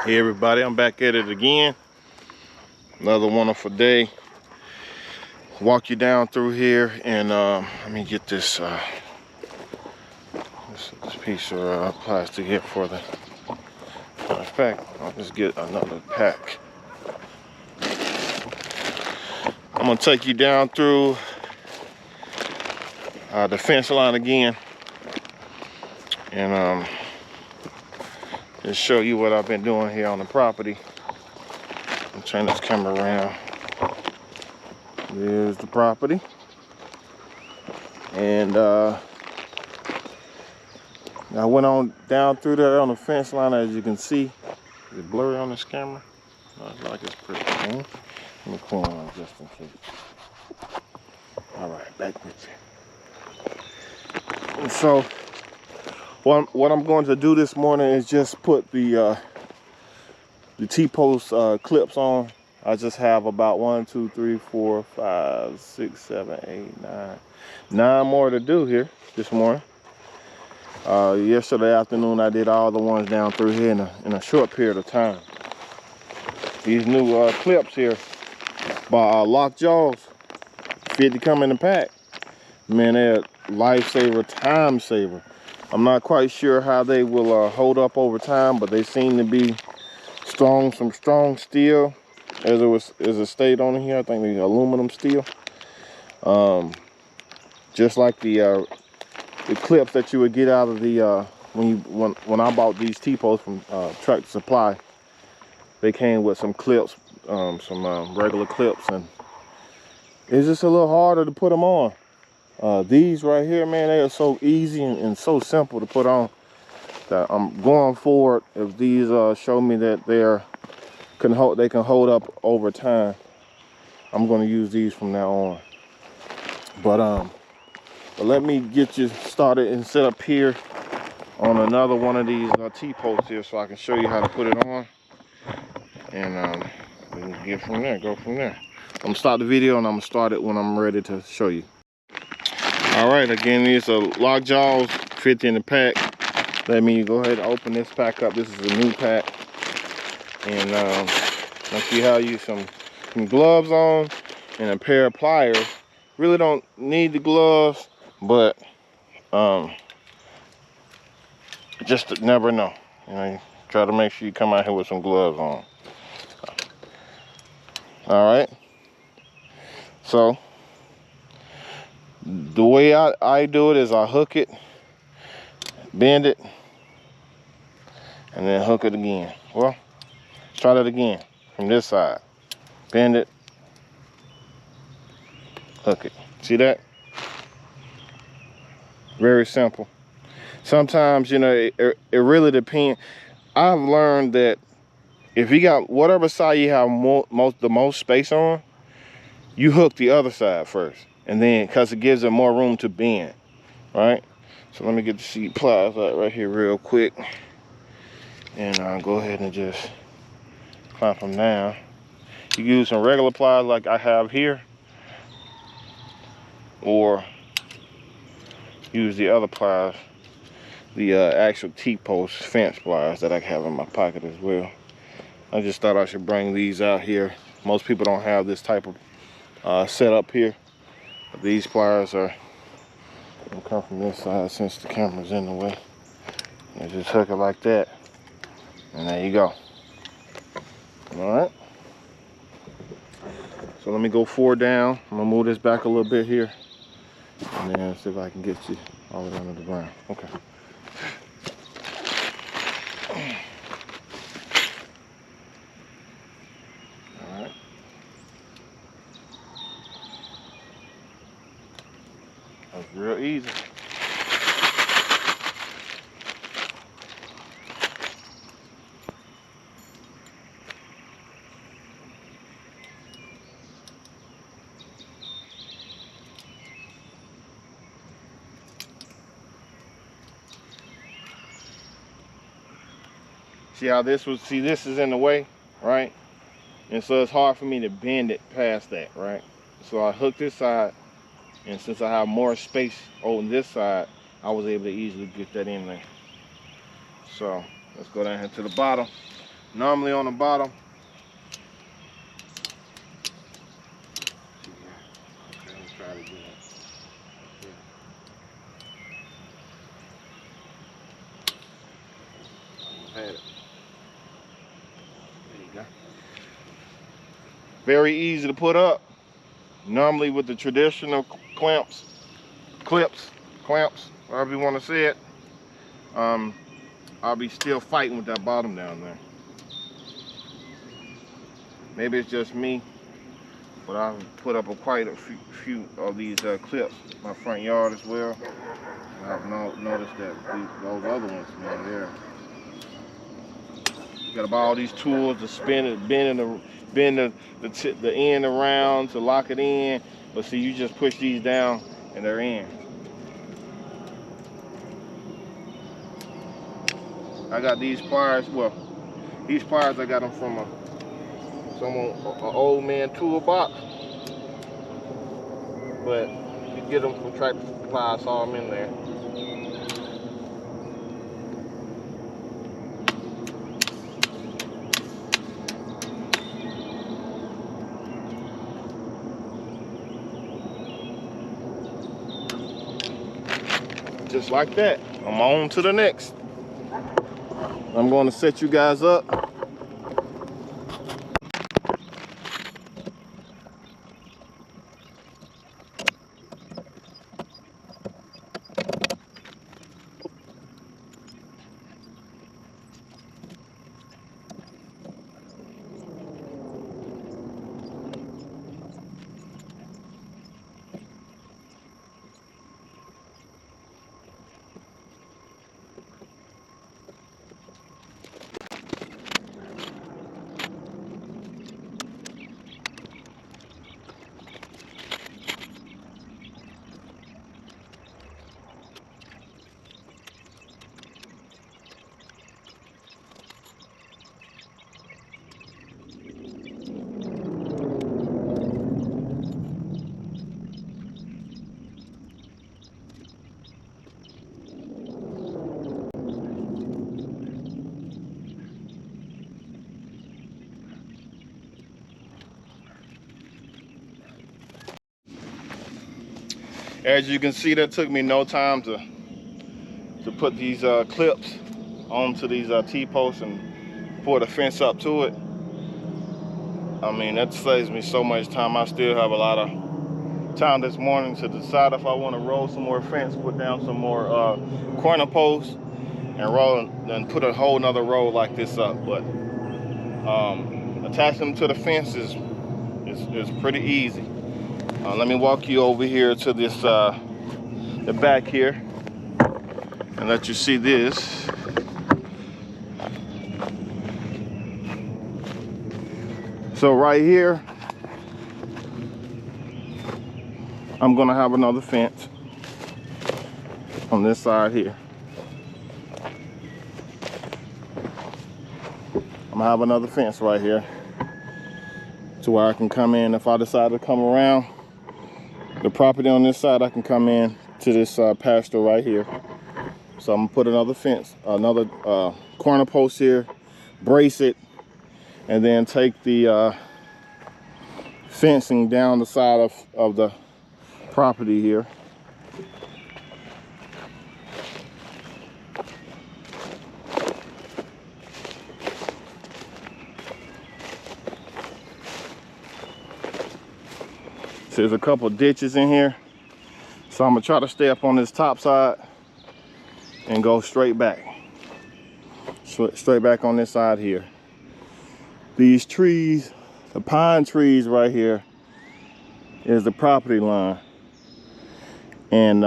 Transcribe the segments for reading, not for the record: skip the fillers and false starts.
Hey everybody, I'm back at it again. Another wonderful day. Walk you down through here and let me get this this piece of plastic here for the matter of fact, I'll just get another pack. I'm gonna take you down through the fence line again and just show you what I've been doing here on the property. I'll turn this camera around. Here's the property. And I went on down through there on the fence line, as you can see. Is it blurry on this camera? No, it's like it's pretty clean. Let me clean it just in case. All right, back with you. And so what I'm going to do this morning is just put the TPost clips on. I just have about 1, 2, 3, 4, 5, 6, 7, 8, 9 more to do here this morning. Yesterday afternoon I did all the ones down through here in a short period of time. These new clips here by LockJawz, fit to come in the pack. Man, they're lifesaver, time saver. I'm not quite sure how they will hold up over time, but they seem to be strong, some strong steel, as it stayed on here. I think the aluminum steel. Just like the clips that you would get out of the when I bought these TPost from Tractor Supply. They came with some clips, some regular clips, and it's just a little harder to put them on. These right here, man, they are so easy and so simple to put on that I'm going forward. If these show me that they can hold up over time, I'm going to use these from now on. But let me get you started and set up here on another one of these TPosts here, so I can show you how to put it on, and we can get from there, go from there. I'm gonna start the video and I'm gonna start it when I'm ready to show you. All right, again, these are LockJawz, 50 in the pack. Let me go ahead and open this pack up. This is a new pack, and I'll see how you some gloves on and a pair of pliers. Really don't need the gloves, but just to never know. You know, you try to make sure you come out here with some gloves on. All right. So the way I do it is I hook it, bend it, and then hook it again. Well, try that again from this side. Bend it, hook it. See that? Very simple. Sometimes, you know, it really depends. I've learned that if you got whatever side you have the most space on, you hook the other side first, and then because it gives it more room to bend, right? So let me get the seat pliers out right here real quick, and I'll go ahead and just clamp them down. You can use some regular pliers like I have here, or use the other pliers, the actual TPost fence pliers that I have in my pocket as well. I just thought I should bring these out here. Most people don't have this type of setup here. But these pliers are gonna come from this side since the camera's in the way. And just hook it like that, and there you go. All right. So let me go 4 down. I'm gonna move this back a little bit here, and then see if I can get you all the way down to the ground. Okay. All right. That's real easy. See how this is in the way, right? And so it's hard for me to bend it past that, right? So I hook this side, and since I have more space on this side, I was able to easily get that in there. So let's go down here to the bottom. Normally on the bottom. Okay, let's try it again. Had it. There you go. Very easy to put up. Normally with the traditional clamps, whatever you want to say it, I'll be still fighting with that bottom down there. Maybe it's just me, but I've put up quite a few of these clips in my front yard as well. And I've noticed that those other ones, man, they're got about all these tools to spin it, bend the end around to lock it in. But see, you just push these down and they're in. I got these pliers. Well, these pliers I got them from an old man toolbox. But you get them from Tractor Supply. I saw them in there. Just like that. I'm on to the next. I'm going to set you guys up. As you can see, that took me no time to put these clips onto these T-posts and pour the fence up to it. I mean, that saves me so much time. I still have a lot of time this morning to decide if I want to roll some more fence, put down some more corner posts, and roll and put a whole nother row like this up. But attaching them to the fence is pretty easy. Let me walk you over here to this the back here and let you see this. So right here, I'm gonna have another fence on this side here. I'm gonna have another fence right here to where I can come in. If I decide to come around the property on this side, I can come in to this pasture right here. So I'm gonna put another fence, another corner post here, brace it, and then take the fencing down the side of the property here. So there's a couple ditches in here, so I'm gonna try to stay up on this top side and go straight back on this side here. These trees, the pine trees right here, is the property line, and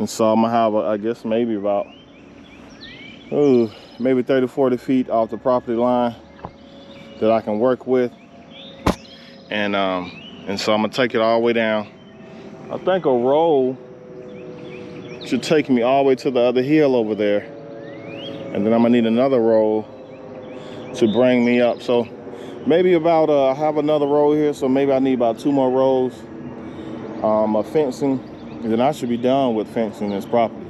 so I'm gonna have I guess maybe about maybe 30-40 feet off the property line that I can work with, and so I'm gonna take it all the way down. I think a roll should take me all the way to the other hill over there, and then I'm gonna need another roll to bring me up. So maybe about I have another roll here, so maybe I need about 2 more rolls of fencing, and then I should be done with fencing this property.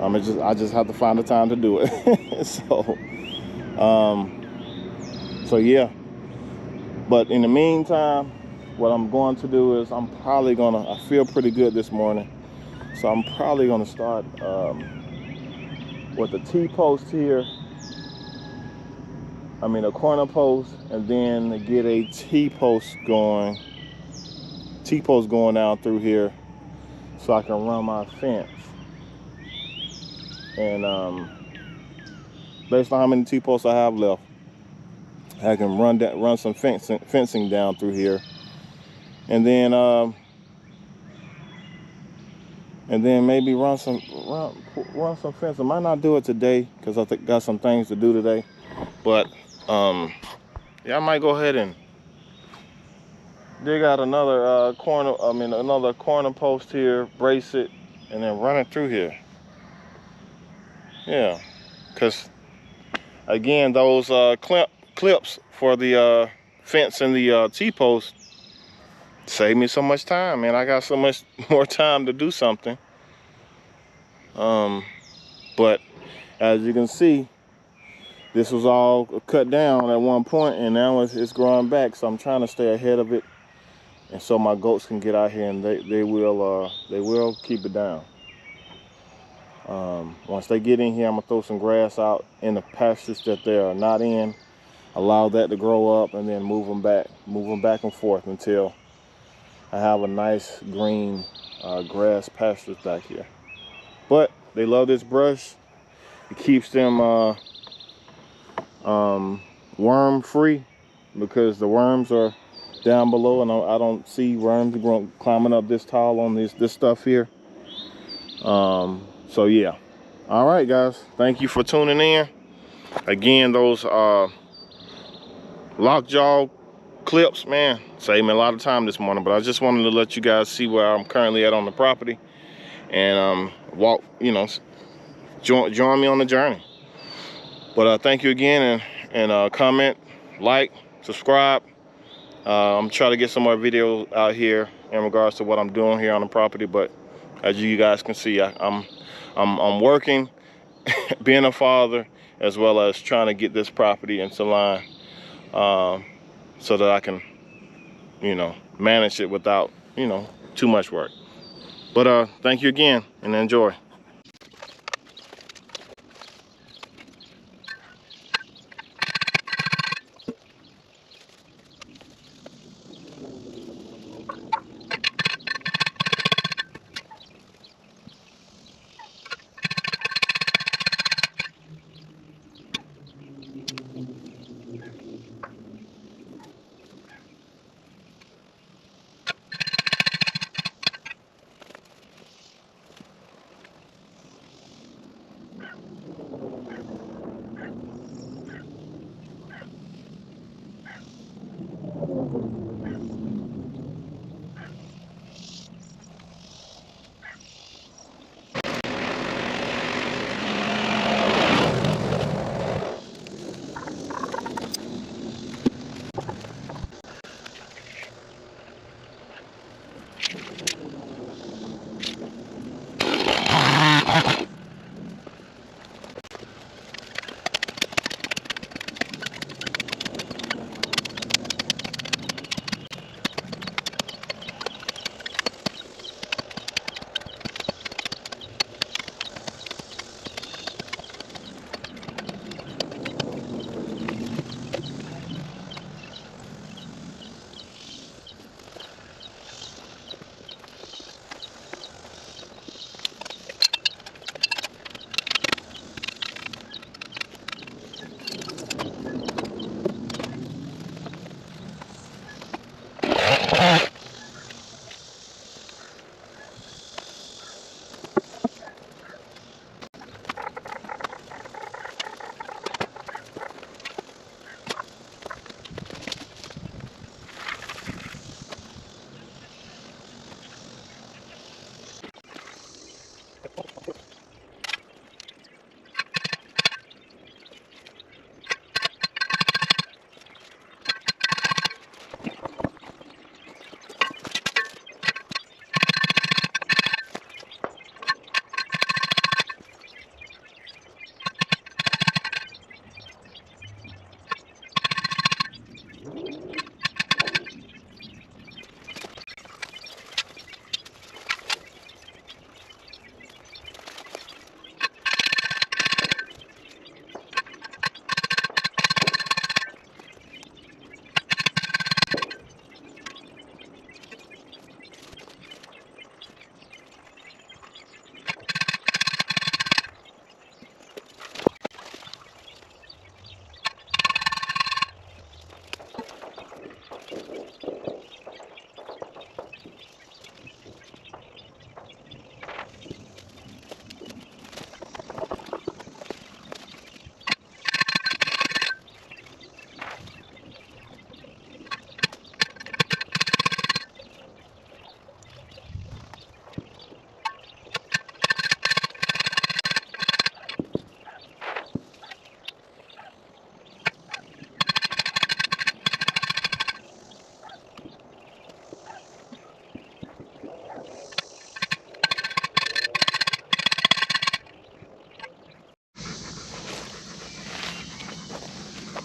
I just have to find the time to do it. So So yeah, but in the meantime, what I'm going to do is I feel pretty good this morning, so I'm probably gonna start with the T-post here. I mean a corner post, and then get a T-post going down through here, so I can run my fence. And based on how many T-posts I have left, I can run some fencing down through here, and then maybe run some fence. I might not do it today because I got some things to do today, but yeah, I might go ahead and dig out another another corner post here, brace it, and then run it through here. Yeah, because again, those clips for the fence and the T-post save me so much time, man. I got so much more time to do something. But as you can see, this was all cut down at one point, and now it's growing back. So I'm trying to stay ahead of it, and so my goats can get out here and they will keep it down. Once they get in here, I'm gonna throw some grass out in the pastures that they are not in, allow that to grow up, and then move them back and forth until I have a nice green grass pastures back here. But they love this brush. It keeps them worm free, because the worms are down below, and I don't see worms climbing up this tall on this stuff here. So yeah. All right, guys, thank you for tuning in. Again, those LockJawz clips, man, saved me a lot of time this morning. But I just wanted to let you guys see where I'm currently at on the property, and join me on the journey. But thank you again, and comment, like, subscribe. I'm trying to get some more videos out here in regards to what I'm doing here on the property. But as you guys can see, I'm working, being a father, as well as trying to get this property into line, so that I can, manage it without, too much work. But thank you again, and enjoy.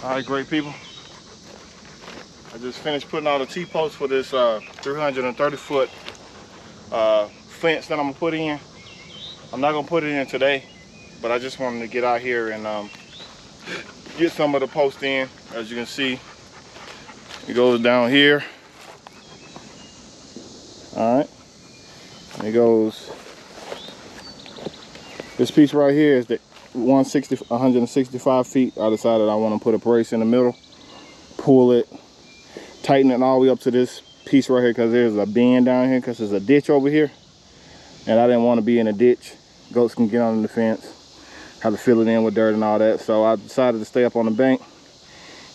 All right, great people. I just finished putting all the T-posts for this 330-foot fence that I'm gonna put in. I'm not gonna put it in today, but I just wanted to get out here and get some of the posts in. As you can see, it goes down here. All right, and it goes. This piece right here is the 165 feet. I decided I want to put a brace in the middle, pull it, tighten it all the way up to this piece right here, because there's a bend down here because there's a ditch over here, and I didn't want to be in a ditch. Goats can get under the fence, have to fill it in with dirt and all that. So I decided to stay up on the bank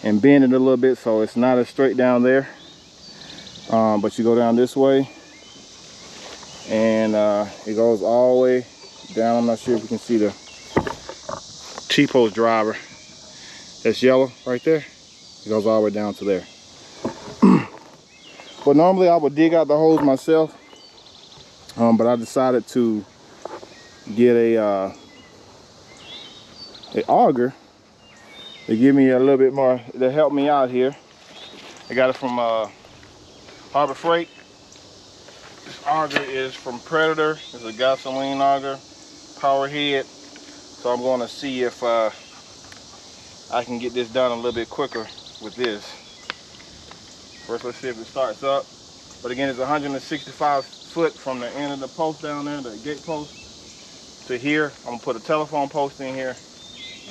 and bend it a little bit so it's not as straight down there, but you go down this way and it goes all the way down. I'm not sure if you can see the T-post driver. That's yellow right there. It goes all the way down to there. But normally I would dig out the holes myself, but I decided to get a auger to give me a little bit more, to help me out here. I got it from Harbor Freight. This auger is from Predator. It's a gasoline auger, power head. So I'm going to see if I can get this done a little bit quicker with this. First, let's see if it starts up. But again, it's 165 foot from the end of the post down there, the gate post, to here. I'm gonna put a telephone post in here.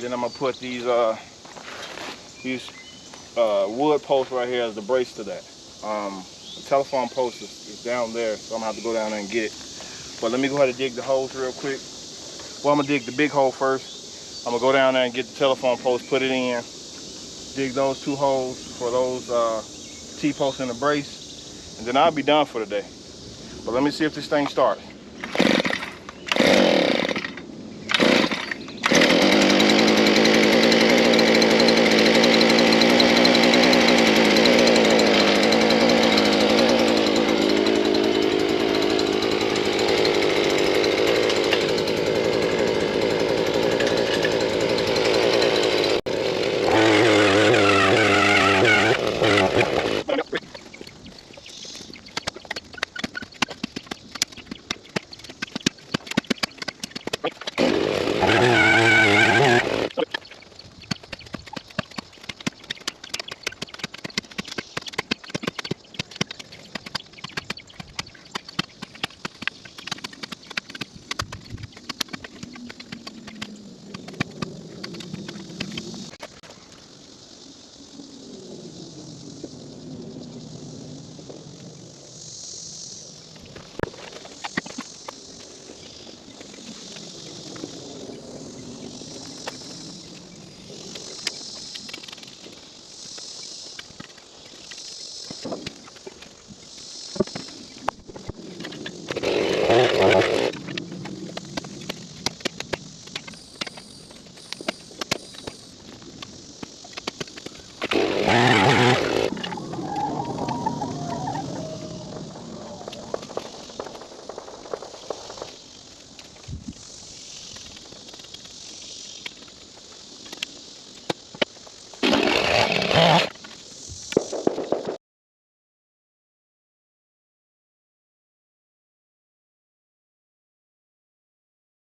Then I'm gonna put these wood posts right here as the brace to that. The telephone post is down there, so I'm gonna have to go down there and get it. But let me go ahead and dig the holes real quick. Well, I'm gonna dig the big hole first. I'm gonna go down there and get the telephone post, put it in, dig those 2 holes for those T-posts and the brace, and then I'll be done for the day. But let me see if this thing starts.